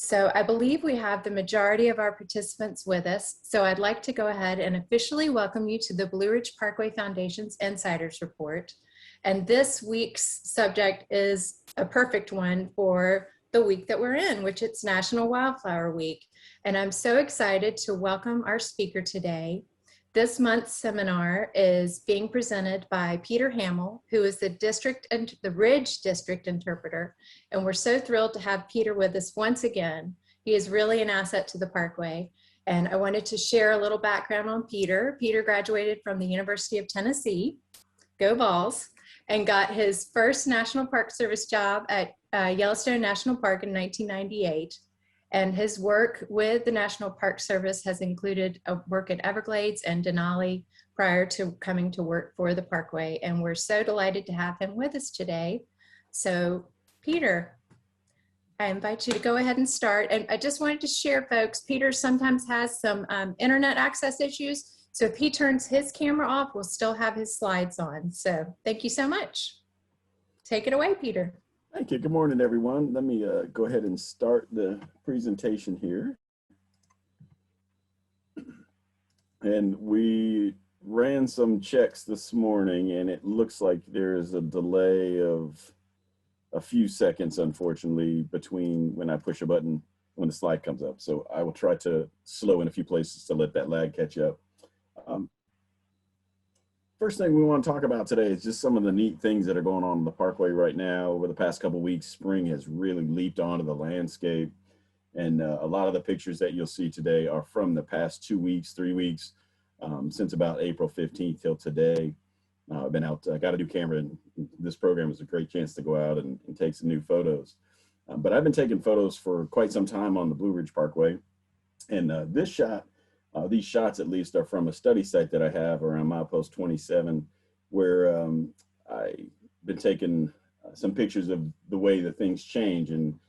So I believe we have the majority of our participants with us. So I'd like to go ahead and officially welcome you to the Blue Ridge Parkway Foundation's Insiders Report. And this week's subject is a perfect one for the week that we're in, which it's National Wildflower Week. And I'm so excited to welcome our speaker today. This month's seminar is being presented by Peter Hamel, who is the Ridge District Interpreter. And we're so thrilled to have Peter with us once again. He is really an asset to the Parkway. And I wanted to share a little background on Peter. Peter graduated from the University of Tennessee, go Vols, and got his first National Park Service job at Yellowstone National Park in 1998. And his work with the National Park Service has included a work at Everglades and Denali prior to coming to work for the Parkway. And we're so delighted to have him with us today. So Peter, I invite you to go ahead and start. And I just wanted to share, folks, Peter sometimes has some internet access issues. So if he turns his camera off, we'll still have his slides on. So thank you so much. Take it away, Peter. Thank you. Good morning, everyone. Let me go ahead and start the presentation here. And we ran some checks this morning, and it looks like there is a delay of a few seconds, unfortunately, between when I push a button when the slide comes up. So I will try to slow in a few places to let that lag catch up. First thing we want to talk about today is just some of the neat things that are going on the Parkway right now. Over the past couple of weeks, spring has really leaped onto the landscape. And a lot of the pictures that you'll see today are from the past 2 weeks, 3 weeks, since about April 15th till today. I've been out, got a new camera, and this program is a great chance to go out and take some new photos. But I've been taking photos for quite some time on the Blue Ridge Parkway. And these shots at least are from a study site that I have around milepost 27, where I've been taking some pictures of the way that things change, and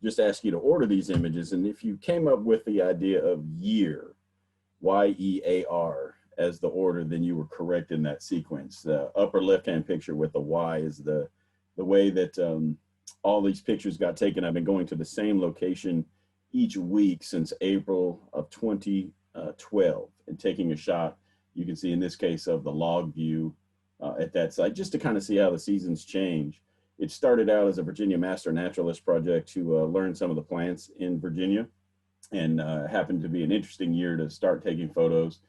just ask you to order these images. And if you came up with the idea of year, Y-E-A-R, as the order, then you were correct in that sequence. The upper left-hand picture with the Y is the way that all these pictures got taken. I've been going to the same location each week since April of 2012 and taking a shot, you can see in this case, of the log view at that site, just to kind of see how the seasons change. It started out as a Virginia Master Naturalist project to learn some of the plants in Virginia, and happened to be an interesting year to start taking photos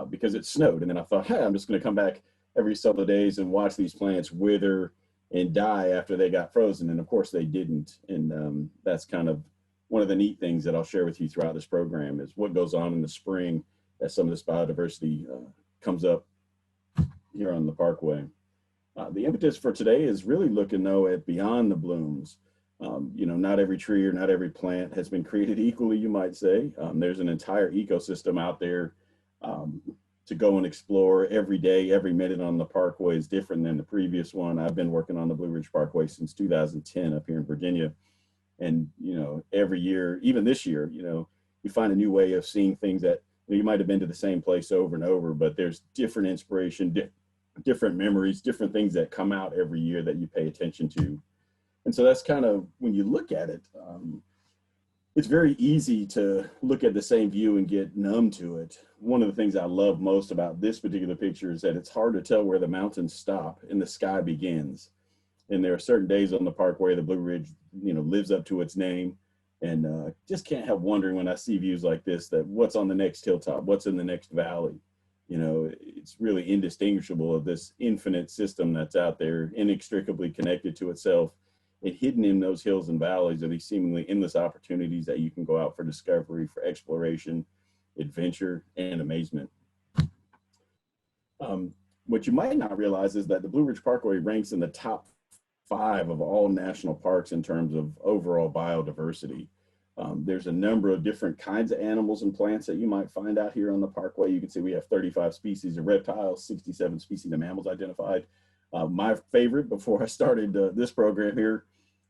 because it snowed. And then I thought, hey, I'm just going to come back every several days and watch these plants wither and die after they got frozen. And of course they didn't. And that's kind of one of the neat things that I'll share with you throughout this program, is what goes on in the spring as some of this biodiversity comes up here on the Parkway. The impetus for today is really looking though at beyond the blooms. You know, not every tree or not every plant has been created equally, you might say. There's an entire ecosystem out there to go and explore every day. Every minute on the Parkway is different than the previous one. I've been working on the Blue Ridge Parkway since 2010 up here in Virginia. And, you know, every year, even this year, you know, you find a new way of seeing things that you might have been to the same place over and over, but there's different inspiration, different memories, different things that come out every year that you pay attention to. And so that's kind of, when you look at it, it's very easy to look at the same view and get numb to it. One of the things I love most about this particular picture is that it's hard to tell where the mountains stop and the sky begins. And there are certain days on the Parkway, the Blue Ridge, you know, lives up to its name. And just can't help wondering when I see views like this, that what's on the next hilltop, what's in the next valley. You know, it's really indistinguishable of this infinite system that's out there, inextricably connected to itself. And hidden in those hills and valleys are these seemingly endless opportunities that you can go out for discovery, for exploration, adventure, and amazement. What you might not realize is that the Blue Ridge Parkway ranks in the top 5 of all national parks in terms of overall biodiversity. There's a number of different kinds of animals and plants that you might find out here on the Parkway. You can see we have 35 species of reptiles, 67 species of mammals identified. My favorite before I started this program here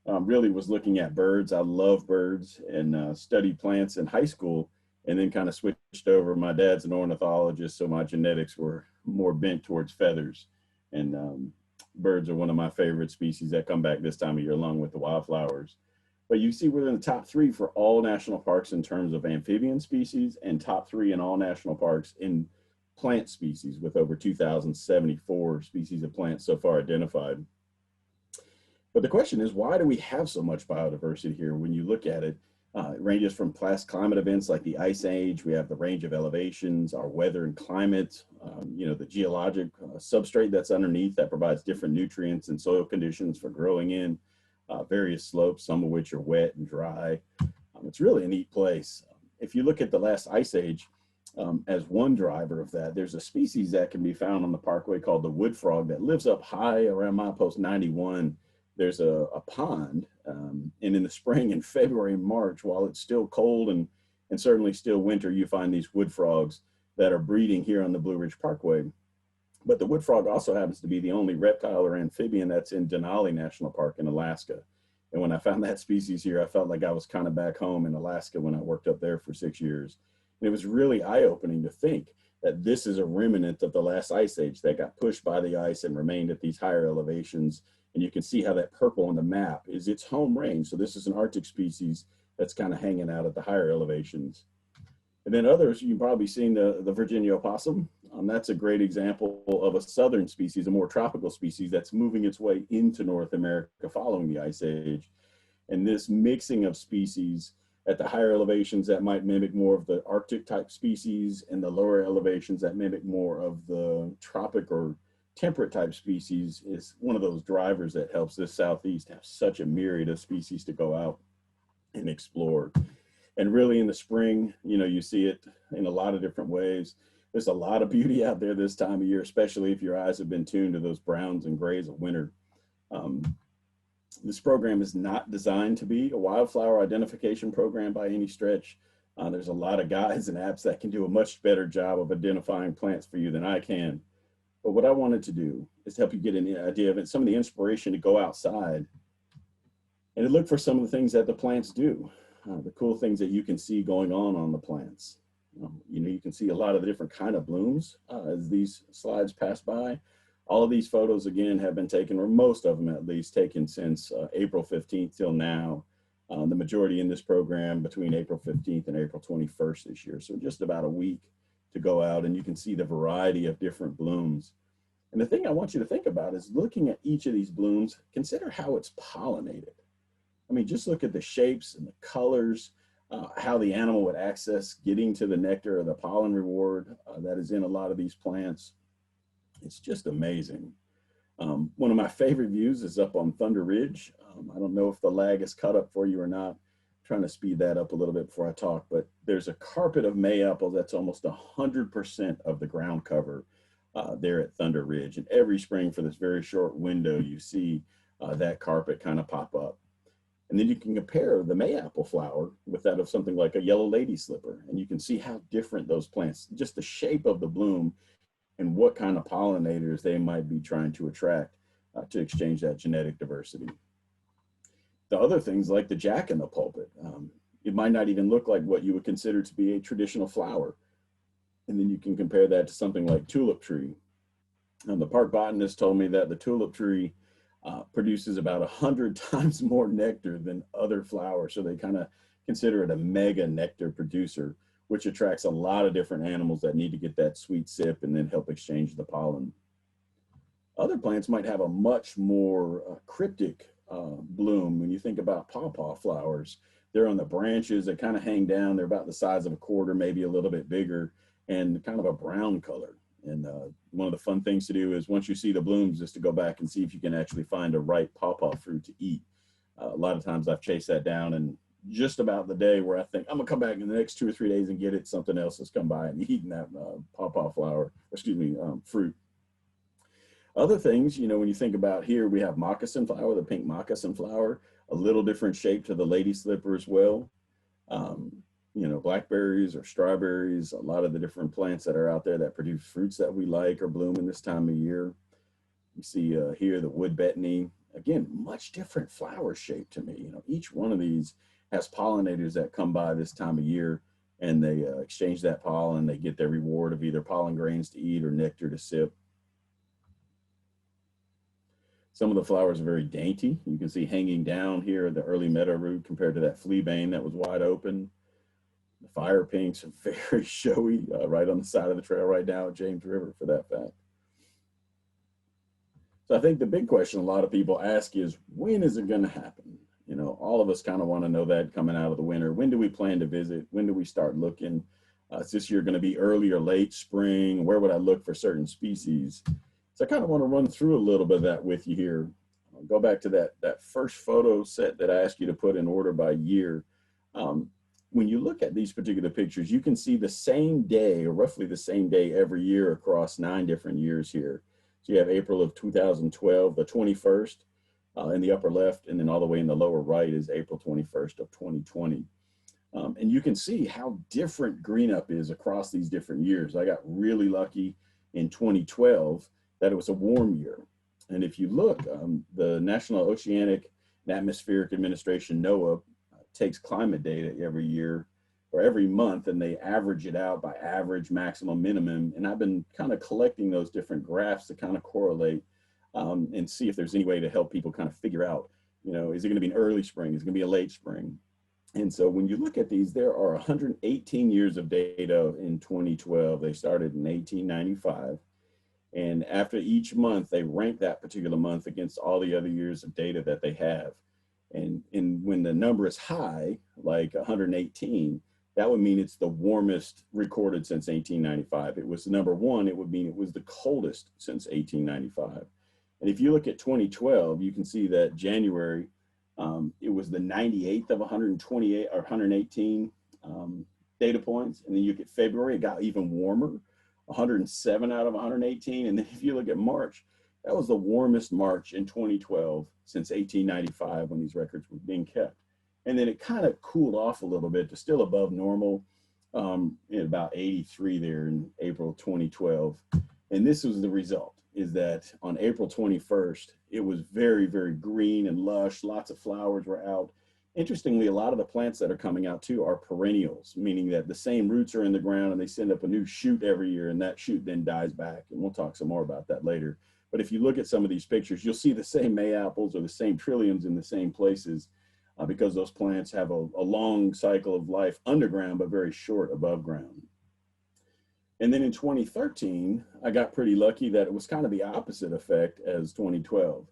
really was looking at birds. I love birds, and studied plants in high school, and then kind of switched over. My dad's an ornithologist, so my genetics were more bent towards feathers. And birds are one of my favorite species that come back this time of year, along with the wildflowers. But you see we're in the top 3 for all national parks in terms of amphibian species, and top 3 in all national parks in plant species, with over 2,074 species of plants so far identified. But the question is, why do we have so much biodiversity here? When you look at it, it ranges from past climate events like the ice age. We have the range of elevations, our weather and climate, the geologic substrate that's underneath that provides different nutrients and soil conditions for growing in, various slopes, some of which are wet and dry. It's really a neat place. If you look at the last ice age, as one driver of that, there's a species that can be found on the Parkway called the wood frog that lives up high around milepost 91. There's a pond, and in the spring and February and March, while it's still cold and certainly still winter, you find these wood frogs that are breeding here on the Blue Ridge Parkway. But the wood frog also happens to be the only reptile or amphibian that's in Denali National Park in Alaska. And when I found that species here, I felt like I was kind of back home in Alaska when I worked up there for 6 years. And it was really eye-opening to think that this is a remnant of the last ice age that got pushed by the ice and remained at these higher elevations. And you can see how that purple on the map is its home range. So this is an Arctic species that's kind of hanging out at the higher elevations. And then others, you've probably seen the Virginia opossum. That's a great example of a southern species, a more tropical species that's moving its way into North America following the ice age. And this mixing of species at the higher elevations that might mimic more of the Arctic type species, and the lower elevations that mimic more of the tropic or temperate type species, is one of those drivers that helps this Southeast have such a myriad of species to go out and explore. And really in the spring, you see it in a lot of different ways. There's a lot of beauty out there this time of year, especially if your eyes have been tuned to those browns and grays of winter. This program is not designed to be a wildflower identification program by any stretch. There's a lot of guides and apps that can do a much better job of identifying plants for you than I can. But what I wanted to do is help you get an idea of it, some of the inspiration to go outside and to look for some of the things that the plants do, the cool things that you can see going on the plants. You can see a lot of the different kind of blooms as these slides pass by. All of these photos, again, have been taken, or most of them at least, taken since April 15th till now. The majority in this program between April 15th and April 21st this year. So just about a week to go out, and you can see the variety of different blooms. And the thing I want you to think about is, looking at each of these blooms, consider how it's pollinated. I mean, just look at the shapes and the colors, how the animal would access getting to the nectar or the pollen reward that is in a lot of these plants. It's just amazing. One of my favorite views is up on Thunder Ridge. I don't know if the lag is caught up for you or not. I'm trying to speed that up a little bit before I talk, but there's a carpet of mayapple that's almost 100% of the ground cover there at Thunder Ridge. And every spring for this very short window, you see that carpet kind of pop up. And then you can compare the mayapple flower with that of something like a yellow lady slipper. And you can see how different those plants, just the shape of the bloom and what kind of pollinators they might be trying to attract to exchange that genetic diversity. The other things like the jack in the pulpit, it might not even look like what you would consider to be a traditional flower. And then you can compare that to something like tulip tree. The park botanist told me that the tulip tree produces about 100 times more nectar than other flowers. So they kind of consider it a mega nectar producer, which attracts a lot of different animals that need to get that sweet sip and then help exchange the pollen. Other plants might have a much more cryptic bloom. When you think about pawpaw flowers, they're on the branches that kind of hang down. They're about the size of a quarter, maybe a little bit bigger, and kind of a brown color. And one of the fun things to do is, once you see the blooms, is to go back and see if you can actually find a ripe pawpaw fruit to eat. A lot of times I've chased that down, and just about the day where I think I'm gonna come back in the next 2 or 3 days and get it, something else has come by and eaten that pawpaw flower, fruit. Other things, when you think about here, we have moccasin flower, the pink moccasin flower, a little different shape to the lady slipper as well. Blackberries or strawberries, a lot of the different plants that are out there that produce fruits that we like are blooming this time of year. You see here the wood betony, again, much different flower shape to me. Each one of these has pollinators that come by this time of year, and they exchange that pollen. They get their reward of either pollen grains to eat or nectar to sip. Some of the flowers are very dainty. You can see hanging down here the early meadow root compared to that fleabane that was wide open. The fire pinks are very showy, right on the side of the trail right now at James River, for that fact. So I think the big question a lot of people ask is, when is it going to happen? You know, all of us kind of want to know that coming out of the winter. When do we plan to visit? When do we start looking? Is this year going to be early or late spring? Where would I look for certain species? So I kind of want to run through a little bit of that with you here. I'll go back to that first photo set that I asked you to put in order by year. When you look at these particular pictures, you can see the same day, or roughly the same day every year across 9 different years here. So you have April of 2012, the 21st in the upper left, and then all the way in the lower right is April 21st of 2020. And you can see how different green-up is across these different years. I got really lucky in 2012 that it was a warm year. And if you look, the National Oceanic and Atmospheric Administration, NOAA, takes climate data every year or every month, and they average it out by average, maximum, minimum. And I've been kind of collecting those different graphs to kind of correlate and see if there's any way to help people kind of figure out, you know, is it going to be an early spring? Is it going to be a late spring? And so when you look at these, there are 118 years of data in 2012. They started in 1895. And after each month, they rank that particular month against all the other years of data that they have. And when the number is high, like 118, that would mean it's the warmest recorded since 1895. It was number 1, it would mean it was the coldest since 1895. And if you look at 2012, you can see that January, it was the 98th of 128 or 118 data points. And then you get February, it got even warmer, 107 out of 118. And then if you look at March, that was the warmest March in 2012 since 1895 when these records were being kept. And then it kind of cooled off a little bit to still above normal in about 83 there in April 2012. And this was the result, is that on April 21st, it was very, very green and lush. Lots of flowers were out. Interestingly, a lot of the plants that are coming out too are perennials, meaning that the same roots are in the ground and they send up a new shoot every year, and that shoot then dies back. And we'll talk some more about that later. But if you look at some of these pictures, you'll see the same Mayaples or the same trilliums in the same places because those plants have a long cycle of life underground, but very short above ground. And then in 2013, I got pretty lucky that it was kind of the opposite effect as 2012.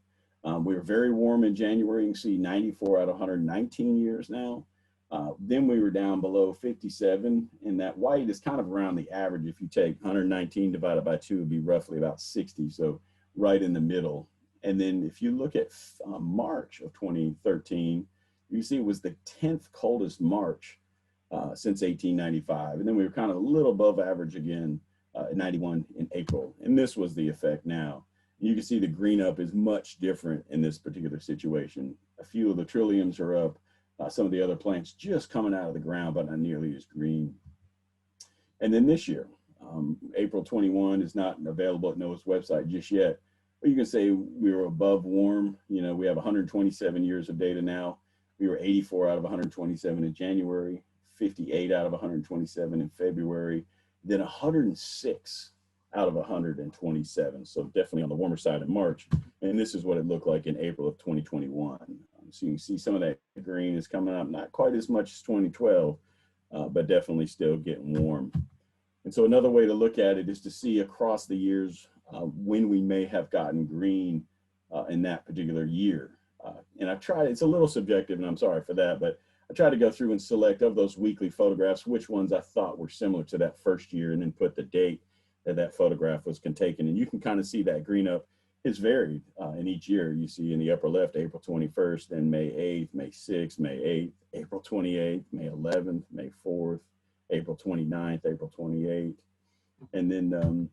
We were very warm in January. You can see 94 out of 119 years now. Then we were down below 57, and that white is kind of around the average. If you take 119 divided by 2, it would be roughly about 60. So right in the middle. And then if you look at March of 2013, you see it was the 10th coldest March since 1895. And then we were kind of a little above average again at 91 in April. And this was the effect now. You can see the green up is much different in this particular situation. A few of the trilliums are up. Some of the other plants just coming out of the ground, but not nearly as green. And then this year, April 21 is not available at NOAA's website just yet, but you can say we were above warm. You know, we have 127 years of data now. We were 84 out of 127 in January, 58 out of 127 in February, then 106 out of 127. So definitely on the warmer side in March. And this is what it looked like in April of 2021. So you can see some of that green is coming up, not quite as much as 2012, but definitely still getting warm. And so another way to look at it is to see across the years when we may have gotten green in that particular year. And I've tried, it's a little subjective and I'm sorry for that, but I tried to go through and select of those weekly photographs, which ones I thought were similar to that first year, and then put the date that that photograph was taken. And you can kind of see that green up is varied in each year. You see in the upper left, April 21st, then May 8th, May 6th, May 8th, April 28th, May 11th, May 4th, April 29th, April 28th. And then,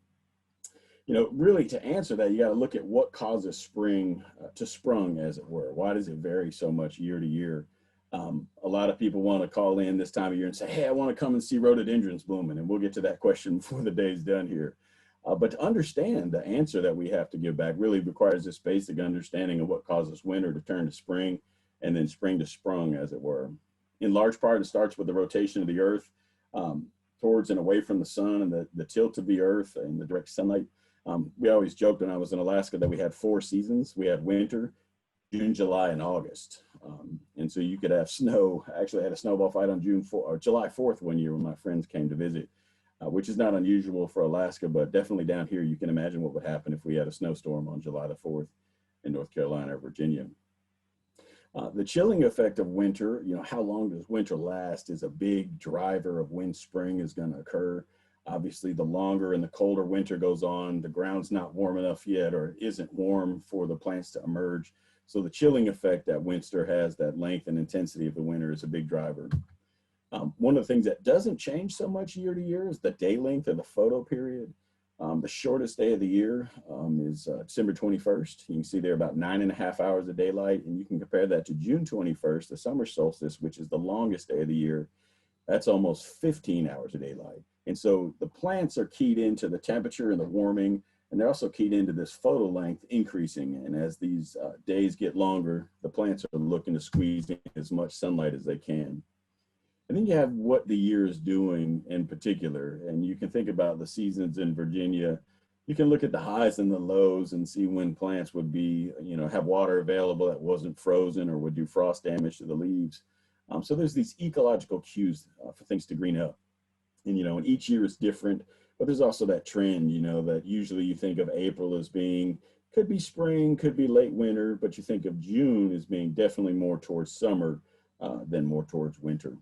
you know, really to answer that, you got to look at what causes spring to sprung, as it were. Why does it vary so much year to year? A lot of people want to call in this time of year and say, hey, I want to come and see rhododendrons blooming. And we'll get to that question before the day's done here. But to understand the answer that we have to give back really requires this basic understanding of what causes winter to turn to spring and then spring to sprung, as it were. In large part, it starts with the rotation of the earth towards and away from the sun and the tilt of the earth and the direct sunlight. We always joked when I was in Alaska that we had 4 seasons. We had winter, June, July, and August. And so you could have snow. I actually had a snowball fight on July 4th one year when my friends came to visit, which is not unusual for Alaska, but definitely down here, you can imagine what would happen if we had a snowstorm on July the 4th in North Carolina or Virginia. The chilling effect of winter, how long does winter last, is a big driver of when spring is going to occur. Obviously, the longer and the colder winter goes on, the ground's not warm enough yet or isn't warm for the plants to emerge. So the chilling effect that winter has, that length and intensity of the winter, is a big driver. One of the things that doesn't change so much year to year is the day length of the photo period. The shortest day of the year is December 21st. You can see there about 9.5 hours of daylight, and you can compare that to June 21st, the summer solstice, which is the longest day of the year. That's almost 15 hours of daylight. And so the plants are keyed into the temperature and the warming, and they're also keyed into this photo length increasing. And as these days get longer, the plants are looking to squeeze in as much sunlight as they can. And then you have what the year is doing in particular. And you can think about the seasons in Virginia. You can look at the highs and the lows and see when plants would be, have water available that wasn't frozen or would do frost damage to the leaves. So there's these ecological cues for things to green up. And each year is different, but there's also that trend, that usually you think of April as being, could be spring, could be late winter, but you think of June as being definitely more towards summer than more towards winter.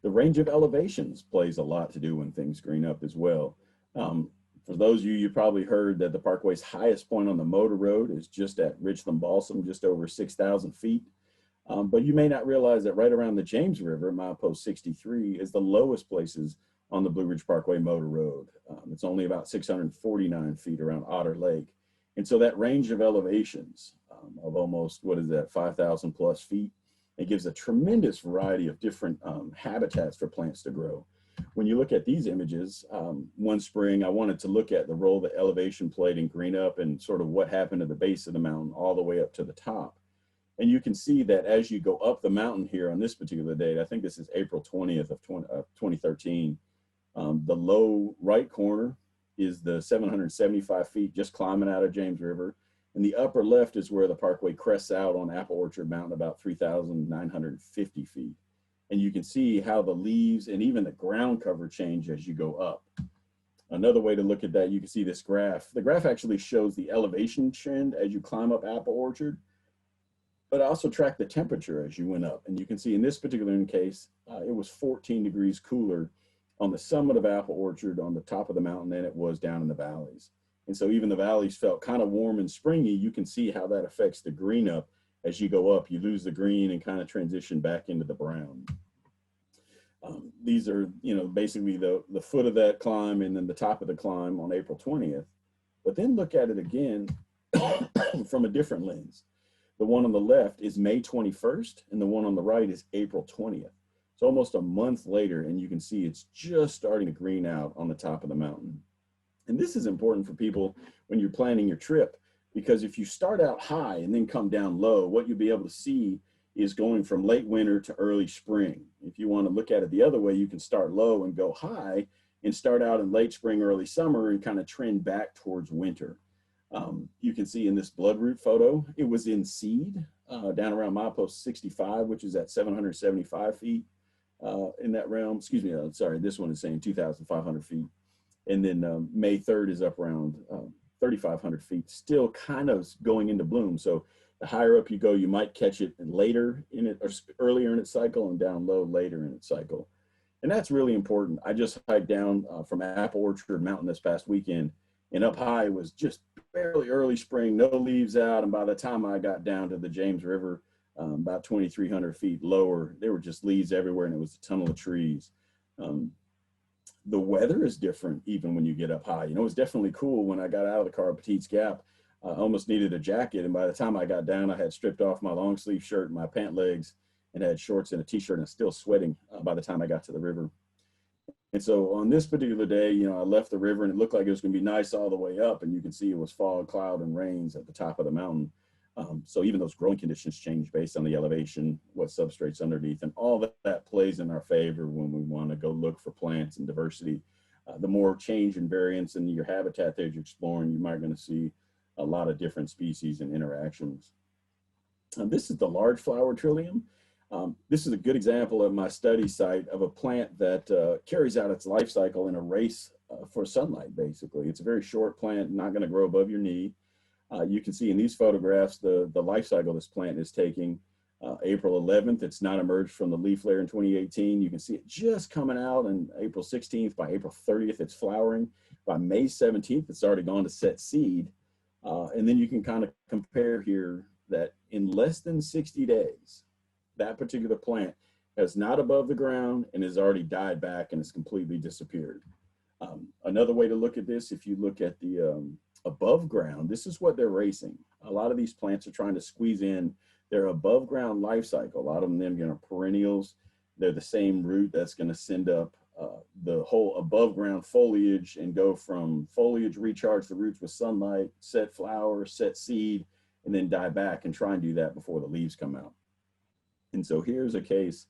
The range of elevations plays a lot to do when things green up as well. For those of you, you probably heard that the Parkway's highest point on the motor road is just at Richland Balsam, just over 6,000 feet. But you may not realize that right around the James River, milepost 63, is the lowest places on the Blue Ridge Parkway motor road. It's only about 649 feet around Otter Lake. And so that range of elevations of almost, 5,000 plus feet, it gives a tremendous variety of different habitats for plants to grow. When you look at these images, one spring I wanted to look at the role that elevation played in green up and sort of what happened at the base of the mountain all the way up to the top. And you can see that as you go up the mountain here on this particular date, I think this is April 20th of 2013, the low right corner is the 775 feet just climbing out of James River. And the upper left is where the Parkway crests out on Apple Orchard Mountain, about 3,950 feet. And you can see how the leaves and even the ground cover change as you go up. Another way to look at that, you can see this graph. The graph actually shows the elevation trend as you climb up Apple Orchard, but also track the temperature as you went up. And you can see in this particular case, it was 14 degrees cooler on the summit of Apple Orchard on the top of the mountain than it was down in the valleys. And so even the valleys felt kind of warm and springy. You can see how that affects the green up. As you go up, you lose the green and kind of transition back into the brown. These are, basically the foot of that climb and then the top of the climb on April 20th. But then look at it again from a different lens. The one on the left is May 21st, and the one on the right is April 20th. It's almost a month later, and you can see it's just starting to green out on the top of the mountain. And this is important for people when you're planning your trip, because if you start out high and then come down low, what you'll be able to see is going from late winter to early spring. If you want to look at it the other way, you can start low and go high and start out in late spring, early summer, and kind of trend back towards winter. You can see in this bloodroot photo, it was in seed down around milepost 65, which is at 775 feet in that realm. Excuse me, sorry, this one is saying 2,500 feet. And then May 3rd is up around 3,500 feet, still kind of going into bloom. So the higher up you go, you might catch it later in it, or earlier in its cycle, and down low later in its cycle. And that's really important. I just hiked down from Apple Orchard Mountain this past weekend, and up high was just barely early spring, no leaves out. And by the time I got down to the James River, about 2,300 feet lower, there were just leaves everywhere, and it was a tunnel of trees. The weather is different even when you get up high. It was definitely cool when I got out of the car at Petite's Gap. I almost needed a jacket, and by the time I got down, I had stripped off my long sleeve shirt and my pant legs and had shorts and a t-shirt, and still sweating by the time I got to the river. And so on this particular day, I left the river and it looked like it was going to be nice all the way up, and you can see it was fog, cloud, and rains at the top of the mountain. So even those growing conditions change based on the elevation, what substrates underneath, and all that plays in our favor when we want to go look for plants and diversity. the more change in variance in your habitat that you're exploring, you might going to see a lot of different species and interactions. This is the large flower trillium. This is a good example of my study site of a plant that carries out its life cycle in a race for sunlight, basically. It's a very short plant, not going to grow above your knee. You can see in these photographs the life cycle this plant is taking. April 11th, it's not emerged from the leaf layer in 2018. You can see it just coming out on April 16th. By April 30th, it's flowering. By May 17th, it's already gone to set seed. And then you can kind of compare here that in less than 60 days, that particular plant is not above the ground and has already died back and has completely disappeared. Another way to look at this, if you look at the above ground, this is what they're racing. A lot of these plants are trying to squeeze in their above ground life cycle. A lot of them, you know, perennials. They're the same root that's going to send up the whole above ground foliage and go from foliage, recharge the roots with sunlight, set flower, set seed, and then die back and try and do that before the leaves come out. And so here's a case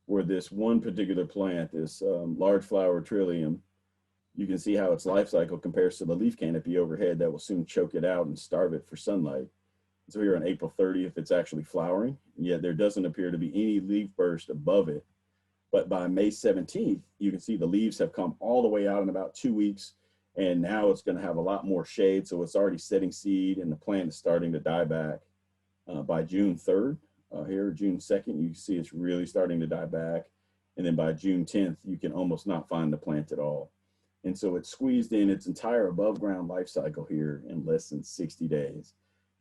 where this one particular plant, this large flower trillium, you can see how its life cycle compares to the leaf canopy overhead that will soon choke it out and starve it for sunlight. So here on April 30th, it's actually flowering, yet there doesn't appear to be any leaf burst above it. But by May 17th, you can see the leaves have come all the way out in about 2 weeks, and now it's going to have a lot more shade, so it's already setting seed, and the plant is starting to die back. By June 3rd, here, June 2nd, you can see it's really starting to die back, and then by June 10th, you can almost not find the plant at all. And so it's squeezed in its entire above ground life cycle here in less than 60 days.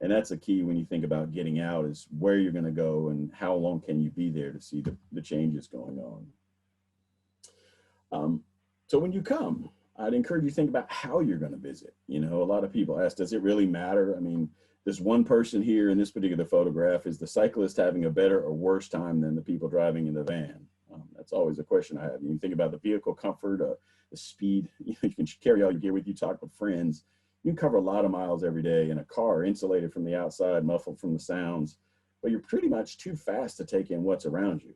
And that's a key when you think about getting out, is where you're going to go and how long can you be there to see the changes going on. So when you come, I'd encourage you to think about how you're going to visit. You know, a lot of people ask, does it really matter? I mean, this one person here in this particular photograph, is the cyclist having a better or worse time than the people driving in the van? That's always a question I have. You think about the vehicle comfort, the speed. You can carry all your gear with you, talk with friends. You can cover a lot of miles every day in a car, insulated from the outside, muffled from the sounds, but you're pretty much too fast to take in what's around you.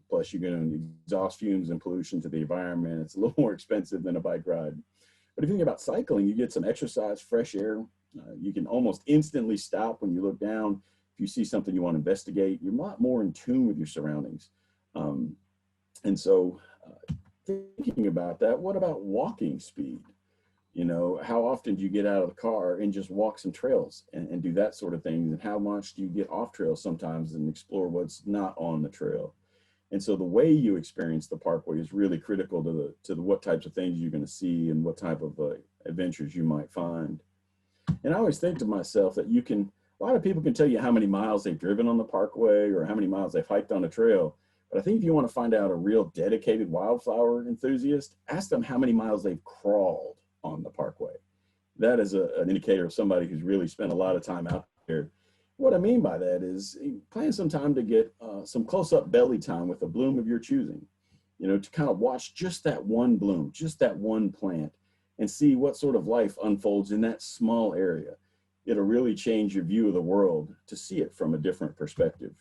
Plus, you're going to exhaust fumes and pollution to the environment. It's a little more expensive than a bike ride. But if you think about cycling, you get some exercise, fresh air. You can almost instantly stop when you look down. If you see something you want to investigate, you're a lot more in tune with your surroundings. And so thinking about that, what about walking speed? You know, how often do you get out of the car and just walk some trails and do that sort of thing? And how much do you get off trail sometimes and explore what's not on the trail? And so the way you experience the Parkway is really critical to what types of things you're going to see and what type of adventures you might find. And I always think to myself that a lot of people can tell you how many miles they've driven on the Parkway or how many miles they've hiked on a trail. But I think if you want to find out a real dedicated wildflower enthusiast, ask them how many miles they've crawled on the Parkway. That is an indicator of somebody who's really spent a lot of time out there. What I mean by that is plan some time to get some close-up belly time with a bloom of your choosing, you know, to kind of watch just that one bloom, just that one plant, and see what sort of life unfolds in that small area. It'll really change your view of the world to see it from a different perspective.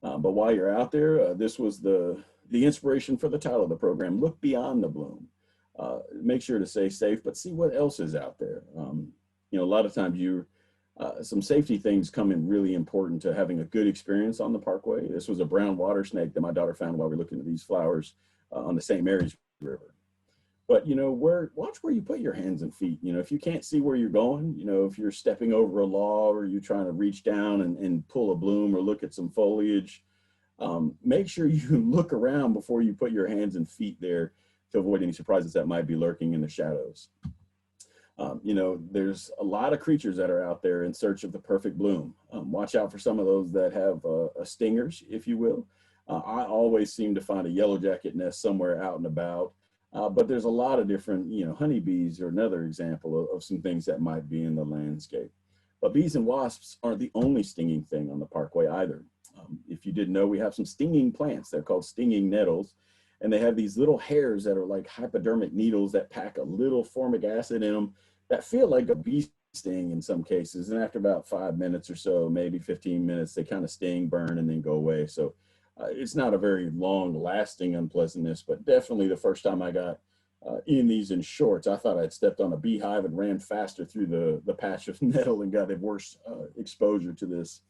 But while you're out there, this was the inspiration for the title of the program, Look Beyond the Bloom. Make sure to stay safe, but see what else is out there. You know, a lot of times some safety things come in really important to having a good experience on the Parkway. This was a brown water snake that my daughter found while we were looking at these flowers on the St. Mary's River. But, you know, watch where you put your hands and feet. You know, if you can't see where you're going, you know, if you're stepping over a log or you're trying to reach down and pull a bloom or look at some foliage, make sure you look around before you put your hands and feet there to avoid any surprises that might be lurking in the shadows. You know, there's a lot of creatures that are out there in search of the perfect bloom. Watch out for some of those that have stingers, if you will. I always seem to find a yellow jacket nest somewhere out and about. But there's a lot of different, you know, honeybees are another example of some things that might be in the landscape. But bees and wasps aren't the only stinging thing on the Parkway either. If you didn't know, we have some stinging plants. They're called stinging nettles. And they have these little hairs that are like hypodermic needles that pack a little formic acid in them that feel like a bee sting in some cases. And after about 5 minutes or so, maybe 15 minutes, they kind of sting, burn, and then go away. So it's not a very long lasting unpleasantness, but definitely the first time I got in these in shorts. I thought I'd stepped on a beehive and ran faster through the patch of nettle and got a worse exposure to this.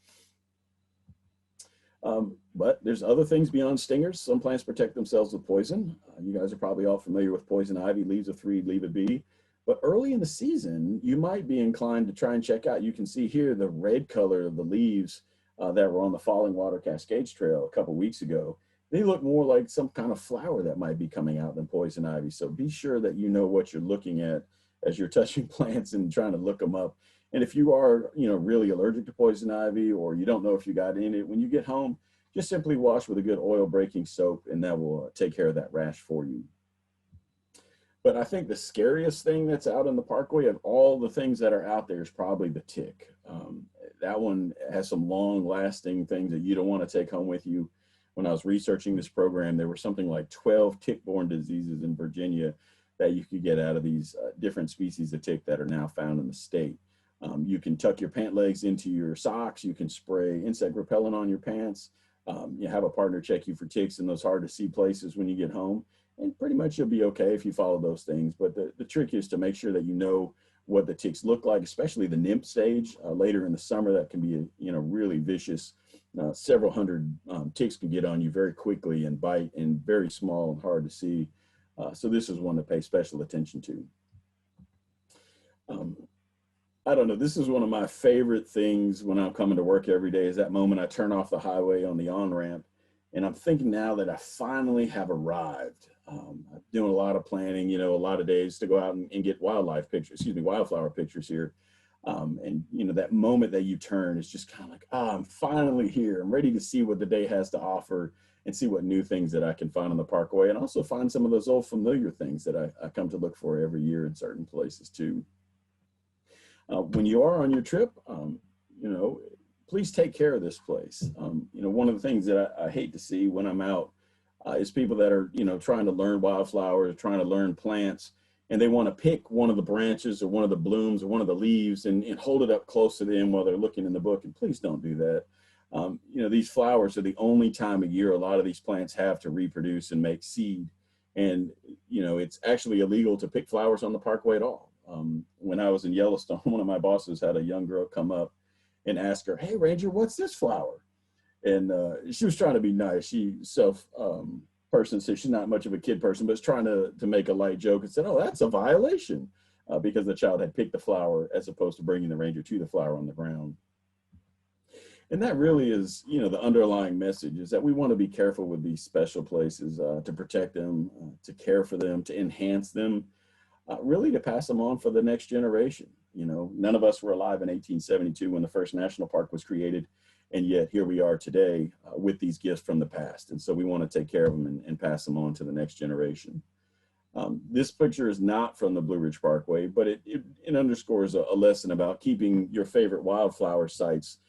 But there's other things beyond stingers. Some plants protect themselves with poison. You guys are probably all familiar with poison ivy, leaves a three, leave a bee. But early in the season, you might be inclined to try and check out. You can see here the red color of the leaves that were on the Falling Water Cascades Trail a couple weeks ago. They look more like some kind of flower that might be coming out than poison ivy. So be sure that you know what you're looking at as you're touching plants and trying to look them up. And if you are, really allergic to poison ivy, or you don't know if you got in it, when you get home, just simply wash with a good oil breaking soap, and that will take care of that rash for you. But I think the scariest thing that's out in the Parkway of all the things that are out there is probably the tick. That one has some long lasting things that you don't want to take home with you. When I was researching this program, there were something like 12 tick-borne diseases in Virginia that you could get out of these different species of tick that are now found in the state. You can tuck your pant legs into your socks. You can spray insect repellent on your pants. You have a partner check you for ticks in those hard to see places when you get home. And pretty much you'll be okay if you follow those things. But the trick is to make sure that you know what the ticks look like, especially the nymph stage later in the summer. That can be, really vicious. Several hundred ticks can get on you very quickly and bite, and very small and hard to see. So this is one to pay special attention to. I don't know, this is one of my favorite things when I'm coming to work every day, is that moment I turn off the highway on the on-ramp, and I'm thinking now that I finally have arrived. I'm doing a lot of planning, a lot of days to go out and get wildflower pictures here. And that moment that you turn is just kind of like, I'm finally here. I'm ready to see what the day has to offer and see what new things that I can find on the Parkway, and also find some of those old familiar things that I come to look for every year in certain places too. When you are on your trip, please take care of this place. One of the things that I hate to see when I'm out is people that are, trying to learn wildflowers, trying to learn plants, and they want to pick one of the branches or one of the blooms or one of the leaves and hold it up close to them while they're looking in the book. And please don't do that. These flowers are the only time of year a lot of these plants have to reproduce and make seed. And, it's actually illegal to pick flowers on the Parkway at all. When I was in Yellowstone, one of my bosses had a young girl come up and ask her, "Hey, Ranger, what's this flower?" And she was trying to be nice. She person said she's not much of a kid person, but was trying to make a light joke and said, "Oh, that's a violation," because the child had picked the flower as opposed to bringing the ranger to the flower on the ground. And that really is, the underlying message is that we want to be careful with these special places, to protect them, to care for them, to enhance them, really to pass them on for the next generation. None of us were alive in 1872 when the first national park was created, and yet here we are today with these gifts from the past. And so we want to take care of them and pass them on to the next generation. This picture is not from the Blue Ridge Parkway, but it underscores a lesson about keeping your favorite wildflower sites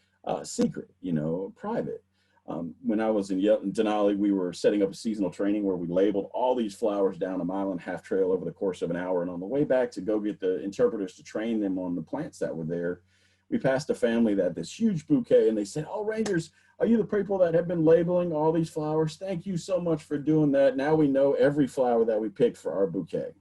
secret, private. When I was in Denali, we were setting up a seasonal training where we labeled all these flowers down a 1.5 mile trail over the course of an hour. And on the way back to go get the interpreters to train them on the plants that were there, we passed a family that had this huge bouquet, and they said, "Oh, Rangers, are you the people that have been labeling all these flowers? Thank you so much for doing that. Now we know every flower that we picked for our bouquet."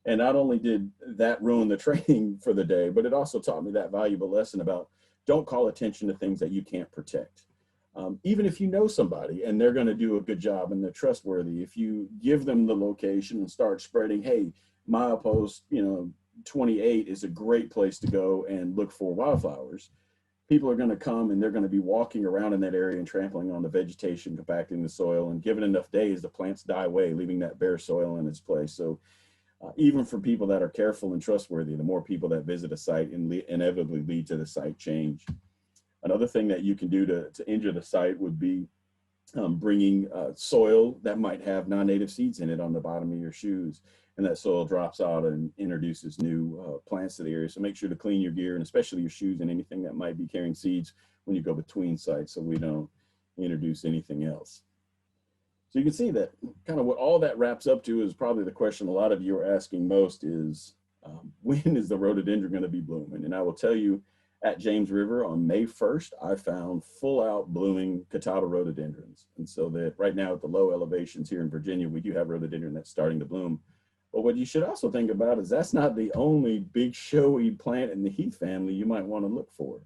And not only did that ruin the training for the day, but it also taught me that valuable lesson about don't call attention to things that you can't protect. Even if you know somebody and they're going to do a good job and they're trustworthy, if you give them the location and start spreading, "Hey, milepost, 28 is a great place to go and look for wildflowers," people are going to come and they're going to be walking around in that area and trampling on the vegetation, compacting the soil, and given enough days, the plants die away, leaving that bare soil in its place. So even for people that are careful and trustworthy, the more people that visit a site inevitably lead to the site change. Another thing that you can do to injure the site would be bringing soil that might have non-native seeds in it on the bottom of your shoes. And that soil drops out and introduces new plants to the area. So make sure to clean your gear, and especially your shoes and anything that might be carrying seeds when you go between sites, so we don't introduce anything else. So you can see that kind of what all that wraps up to is probably the question a lot of you are asking most is, when is the rhododendron going to be blooming? And I will tell you, at James River on May 1st, I found full out blooming catawba rhododendrons. And so that right now at the low elevations here in Virginia, we do have rhododendron that's starting to bloom. But what you should also think about is that's not the only big showy plant in the heath family you might want to look for.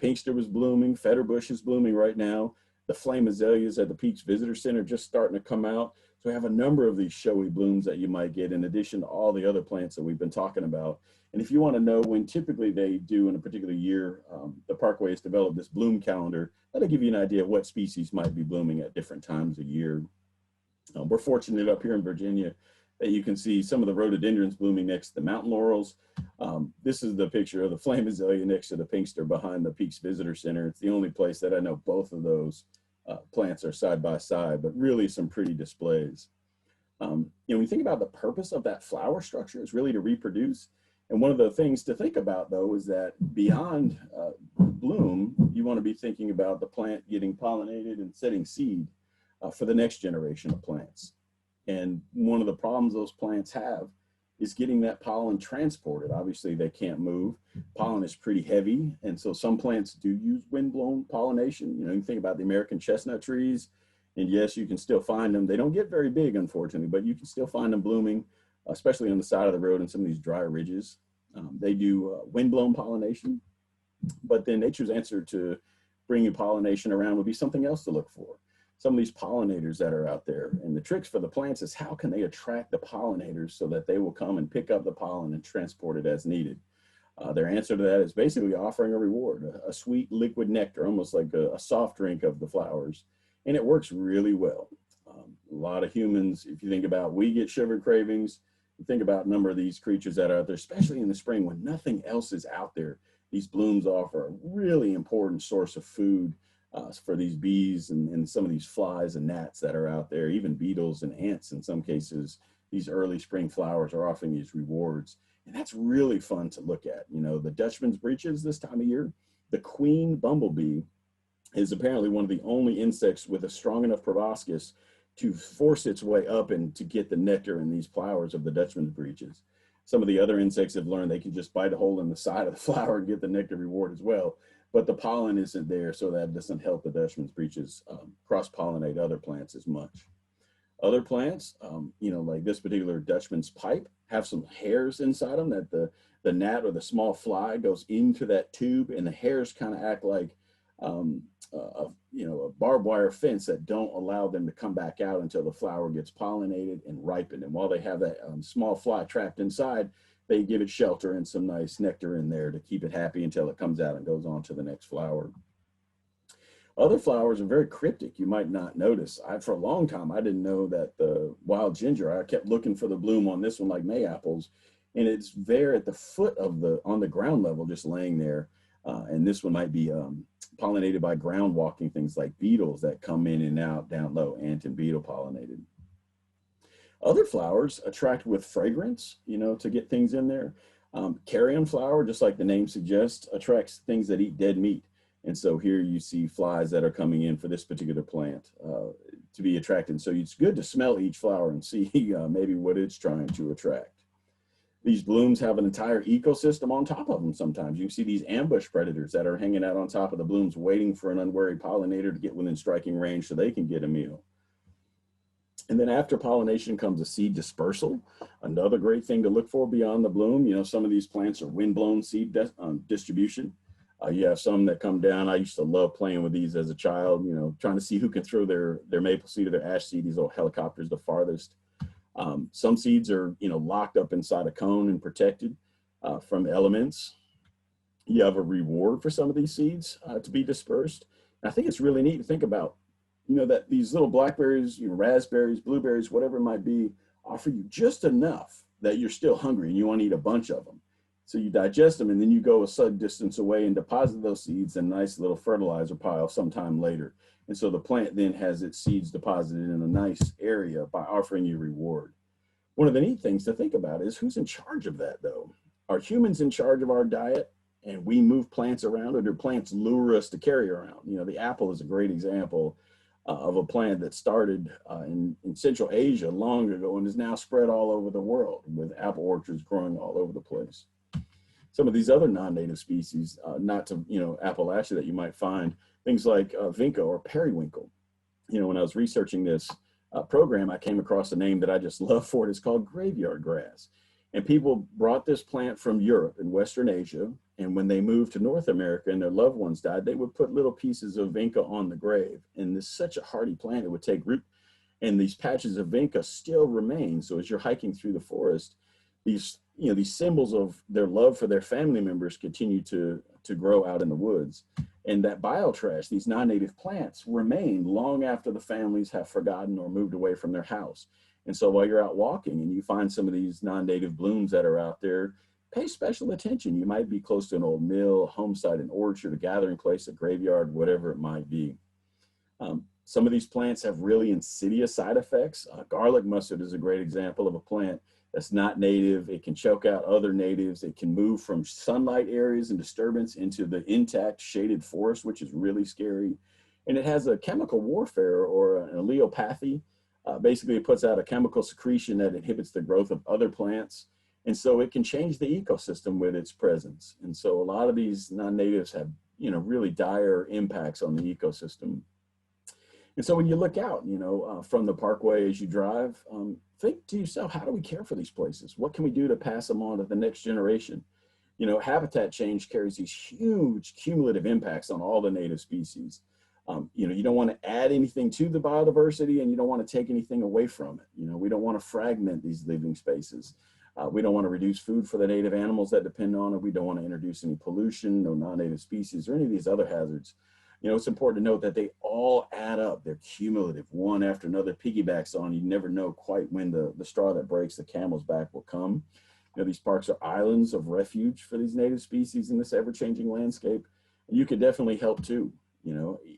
Pinkster was blooming, Fetterbush is blooming right now. The flame azaleas at the Peaks Visitor Center just starting to come out. So we have a number of these showy blooms that you might get in addition to all the other plants that we've been talking about. And if you want to know when typically they do in a particular year, the Parkway has developed this bloom calendar that'll give you an idea of what species might be blooming at different times of year. We're fortunate up here in Virginia that you can see some of the rhododendrons blooming next to the mountain laurels. This is the picture of the flame azalea next to the pinkster behind the Peaks Visitor Center. It's the only place that I know both of those plants are side by side, but really some pretty displays. When you think about the purpose of that flower structure is really to reproduce. And one of the things to think about though is that beyond bloom, you want to be thinking about the plant getting pollinated and setting seed for the next generation of plants. And one of the problems those plants have is getting that pollen transported. Obviously they can't move. Pollen is pretty heavy. And so some plants do use windblown pollination. You think about the American chestnut trees, and yes, you can still find them. They don't get very big, unfortunately, but you can still find them blooming, especially on the side of the road and some of these dry ridges. They do windblown pollination, but then nature's answer to bringing pollination around would be something else to look for. Some of these pollinators that are out there. And the tricks for the plants is how can they attract the pollinators so that they will come and pick up the pollen and transport it as needed. Their answer to that is basically offering a reward, a sweet liquid nectar, almost like a soft drink of the flowers. And it works really well. A lot of humans, if you think about, we get sugar cravings, you think about a number of these creatures that are out there, especially in the spring when nothing else is out there. These blooms offer a really important source of food for these bees and some of these flies and gnats that are out there, even beetles and ants in some cases. These early spring flowers are offering these rewards. And that's really fun to look at. The Dutchman's breeches this time of year, the queen bumblebee is apparently one of the only insects with a strong enough proboscis to force its way up and to get the nectar in these flowers of the Dutchman's breeches. Some of the other insects have learned they can just bite a hole in the side of the flower and get the nectar reward as well. But the pollen isn't there, so that doesn't help the Dutchman's breeches cross-pollinate other plants as much. Other plants, like this particular Dutchman's pipe, have some hairs inside them that the gnat or the small fly goes into that tube, and the hairs kind of act like a barbed wire fence that don't allow them to come back out until the flower gets pollinated and ripened. And while they have that small fly trapped inside, they give it shelter and some nice nectar in there to keep it happy until it comes out and goes on to the next flower. Other flowers are very cryptic. You might not notice. For a long time, I didn't know that the wild ginger, I kept looking for the bloom on this one like May-apples, and it's there at the foot of on the ground level, just laying there. And this one might be pollinated by ground walking things like beetles that come in and out down low, ant and beetle pollinated. Other flowers attract with fragrance, to get things in there. Carrion flower, just like the name suggests, attracts things that eat dead meat. And so here you see flies that are coming in for this particular plant to be attracted. So it's good to smell each flower and see maybe what it's trying to attract. These blooms have an entire ecosystem on top of them sometimes. You can see these ambush predators that are hanging out on top of the blooms waiting for an unwary pollinator to get within striking range so they can get a meal. And then after pollination comes a seed dispersal. Another great thing to look for beyond the bloom. Some of these plants are windblown seed distribution. You have some that come down. I used to love playing with these as a child, trying to see who can throw their maple seed or their ash seed, these little helicopters, the farthest. Some seeds are, locked up inside a cone and protected from elements. You have a reward for some of these seeds to be dispersed. And I think it's really neat to think about, that these little blackberries, raspberries, blueberries, whatever it might be, offer you just enough that you're still hungry and you want to eat a bunch of them. So you digest them and then you go a sudden distance away and deposit those seeds in a nice little fertilizer pile sometime later. And so the plant then has its seeds deposited in a nice area by offering you reward. One of the neat things to think about is who's in charge of that though? Are humans in charge of our diet and we move plants around, or do plants lure us to carry around? The apple is a great example of a plant that started in Central Asia long ago and is now spread all over the world with apple orchards growing all over the place. Some of these other non-native species, not to, Appalachia, that you might find, things like vinca or periwinkle. When I was researching this, program, I came across a name that I just love for it. It's called graveyard grass. And people brought this plant from Europe and Western Asia. And when they moved to North America and their loved ones died, they would put little pieces of vinca on the grave. And this is such a hardy plant, it would take root. And these patches of vinca still remain. So as you're hiking through the forest, these symbols of their love for their family members continue to grow out in the woods. And that biotrash, these non-native plants, remain long after the families have forgotten or moved away from their house. And so while you're out walking and you find some of these non-native blooms that are out there, pay special attention. You might be close to an old mill, a home site, an orchard, a gathering place, a graveyard, whatever it might be. Some of these plants have really insidious side effects. Garlic mustard is a great example of a plant that's not native. It can choke out other natives. It can move from sunlight areas and disturbance into the intact shaded forest, which is really scary. And it has a chemical warfare or an allelopathy. Basically, it puts out a chemical secretion that inhibits the growth of other plants. And so it can change the ecosystem with its presence. And so a lot of these non-natives have, really dire impacts on the ecosystem. And so when you look out, from the Parkway as you drive, think to yourself, how do we care for these places? What can we do to pass them on to the next generation? Habitat change carries these huge cumulative impacts on all the native species. You don't want to add anything to the biodiversity and you don't want to take anything away from it. We don't want to fragment these living spaces. We don't want to reduce food for the native animals that depend on it. We don't want to introduce any pollution, no non-native species or any of these other hazards. It's important to note that they all add up. They're cumulative, one after another piggybacks on. You never know quite when the straw that breaks the camel's back will come. These parks are islands of refuge for these native species in this ever-changing landscape. And you could definitely help too,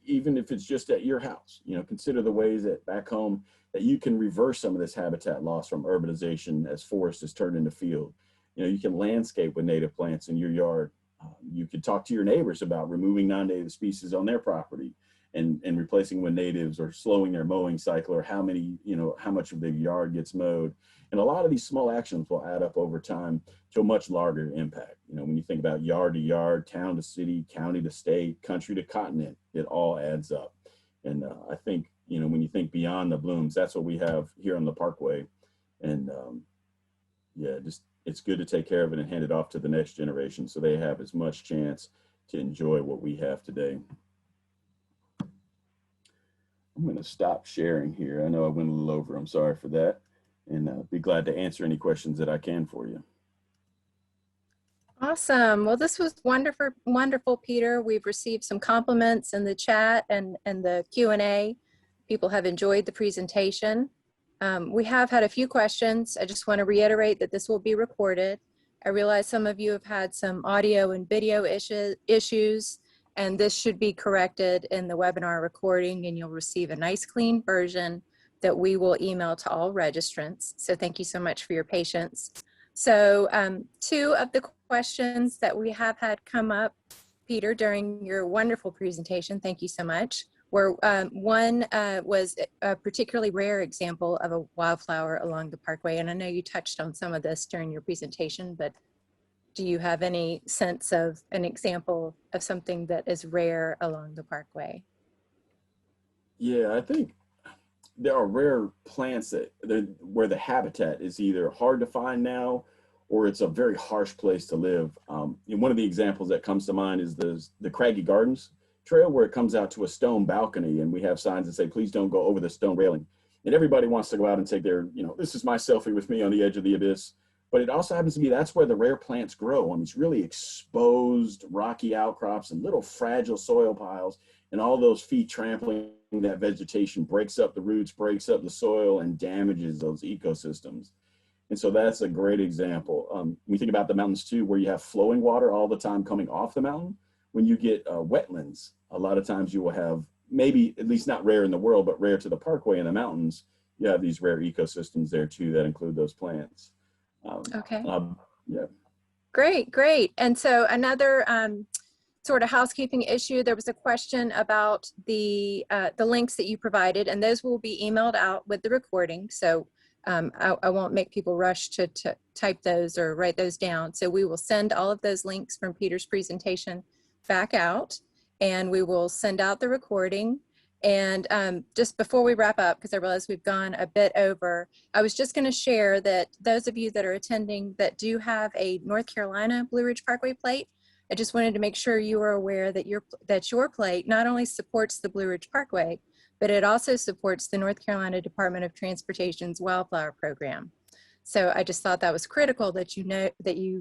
even if it's just at your house. Consider the ways that back home that you can reverse some of this habitat loss from urbanization as forest is turned into field. You can landscape with native plants in your yard. You could talk to your neighbors about removing non-native species on their property and replacing with natives or slowing their mowing cycle or how much of their yard gets mowed. And a lot of these small actions will add up over time to a much larger impact. When you think about yard to yard, town to city, county to state, country to continent, it all adds up. And I think, when you think beyond the blooms, that's what we have here on the Parkway. And it's good to take care of it and hand it off to the next generation so they have as much chance to enjoy what we have today. I'm going to stop sharing here. I know I went a little over. I'm sorry for that. And be glad to answer any questions that I can for you. Awesome. Well, this was wonderful, Peter. We've received some compliments in the chat and the Q&A. People have enjoyed the presentation. We have had a few questions. I just want to reiterate that this will be recorded. I realize some of you have had some audio and video issues, and this should be corrected in the webinar recording, and you'll receive a nice clean version that we will email to all registrants. So thank you so much for your patience. So two of the questions that we have had come up, Peter, during your wonderful presentation, thank you so much, where one was a particularly rare example of a wildflower along the Parkway. And I know you touched on some of this during your presentation, but do you have any sense of an example of something that is rare along the Parkway? Yeah, I think there are rare plants where the habitat is either hard to find now or it's a very harsh place to live. One of the examples that comes to mind is the Craggy Gardens trail, where it comes out to a stone balcony and we have signs that say, please don't go over the stone railing. And everybody wants to go out and take their, this is my selfie with me on the edge of the abyss. But it also happens to be that's where the rare plants grow, on these really exposed rocky outcrops and little fragile soil piles. And all those feet trampling that vegetation breaks up the roots, breaks up the soil, and damages those ecosystems. And so that's a great example. We think about the mountains too, where you have flowing water all the time coming off the mountain. When you get wetlands, a lot of times you will have, maybe at least not rare in the world, but rare to the Parkway in the mountains, you have these rare ecosystems there too that include those plants. Okay. Yeah. Great. And so another sort of housekeeping issue, there was a question about the links that you provided, and those will be emailed out with the recording. So I won't make people rush to type those or write those down. So we will send all of those links from Peter's presentation back out, and we will send out the recording. And just before we wrap up, because I realize we've gone a bit over, I was just going to share that those of you that are attending that do have a North Carolina Blue Ridge Parkway plate, I just wanted to make sure you are aware that your plate not only supports the Blue Ridge Parkway, but it also supports the North Carolina Department of Transportation's Wildflower program. So I just thought that was critical that you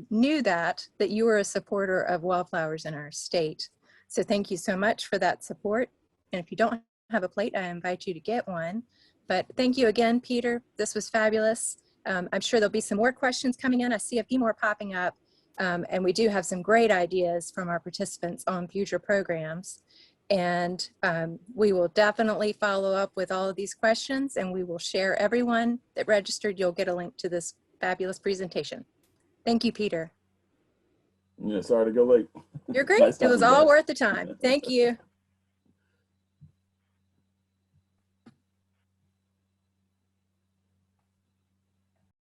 knew that you were a supporter of wildflowers in our state. So thank you so much for that support. And if you don't have a plate, I invite you to get one. But thank you again, Peter. This was fabulous. I'm sure there'll be some more questions coming in. I see a few more popping up. And we do have some great ideas from our participants on future programs. And we will definitely follow up with all of these questions, and we will share everyone that registered. You'll get a link to this fabulous presentation. Thank you, Peter. Yeah, sorry to go late. You're great. Nice It was talking, all guys. worth the time. Thank you.